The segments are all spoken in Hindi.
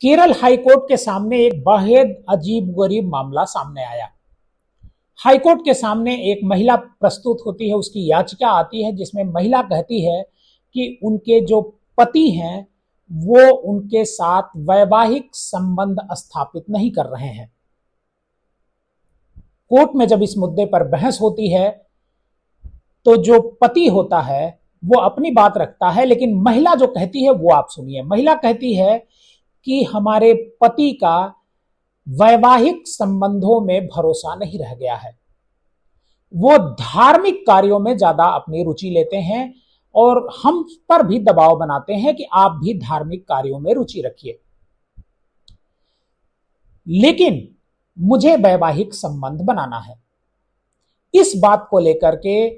केरल हाईकोर्ट के सामने एक बेहद अजीब-गरीब मामला सामने आया। हाईकोर्ट के सामने एक महिला प्रस्तुत होती है, उसकी याचिका आती है जिसमें महिला कहती है कि उनके जो पति हैं वो उनके साथ वैवाहिक संबंध स्थापित नहीं कर रहे हैं। कोर्ट में जब इस मुद्दे पर बहस होती है तो जो पति होता है वो अपनी बात रखता है, लेकिन महिला जो कहती है वो आप सुनिए। महिला कहती है कि हमारे पति का वैवाहिक संबंधों में भरोसा नहीं रह गया है, वो धार्मिक कार्यों में ज्यादा अपनी रुचि लेते हैं और हम पर भी दबाव बनाते हैं कि आप भी धार्मिक कार्यों में रुचि रखिए, लेकिन मुझे वैवाहिक संबंध बनाना है। इस बात को लेकर के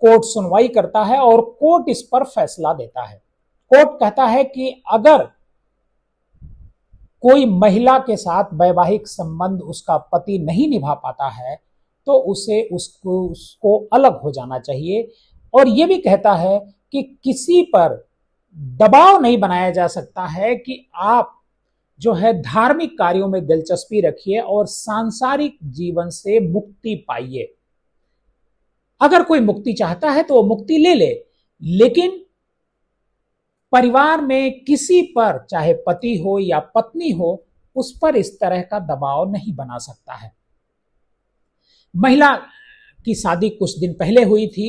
कोर्ट सुनवाई करता है और कोर्ट इस पर फैसला देता है। कोर्ट कहता है कि अगर कोई महिला के साथ वैवाहिक संबंध उसका पति नहीं निभा पाता है तो उसको अलग हो जाना चाहिए, और यह भी कहता है कि किसी पर दबाव नहीं बनाया जा सकता है कि आप जो है धार्मिक कार्यों में दिलचस्पी रखिए और सांसारिक जीवन से मुक्ति पाइए। अगर कोई मुक्ति चाहता है तो वो मुक्ति ले ले, लेकिन परिवार में किसी पर, चाहे पति हो या पत्नी हो, उस पर इस तरह का दबाव नहीं बना सकता है। महिला की शादी कुछ दिन पहले हुई थी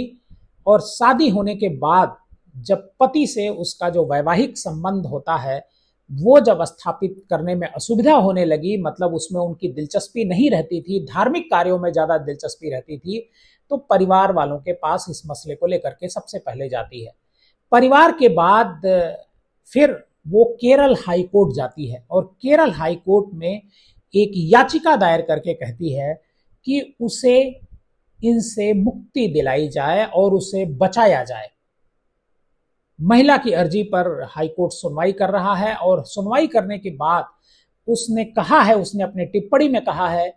और शादी होने के बाद जब पति से उसका जो वैवाहिक संबंध होता है वो जब स्थापित करने में असुविधा होने लगी, मतलब उसमें उनकी दिलचस्पी नहीं रहती थी, धार्मिक कार्यों में ज्यादा दिलचस्पी रहती थी, तो परिवार वालों के पास इस मसले को लेकर के सबसे पहले जाती है। परिवार के बाद फिर वो केरल हाई कोर्ट जाती है और केरल हाई कोर्ट में एक याचिका दायर करके कहती है कि उसे इनसे मुक्ति दिलाई जाए और उसे बचाया जाए। महिला की अर्जी पर हाई कोर्ट सुनवाई कर रहा है और सुनवाई करने के बाद उसने कहा है, उसने अपने टिप्पणी में कहा है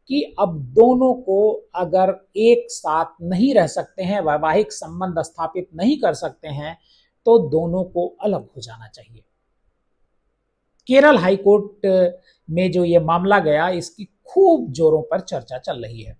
कि अब दोनों को अगर एक साथ नहीं रह सकते हैं, वैवाहिक संबंध स्थापित नहीं कर सकते हैं, तो दोनों को अलग हो जाना चाहिए। केरल हाई कोर्ट में जो ये मामला गया, इसकी खूब जोरों पर चर्चा चल रही है।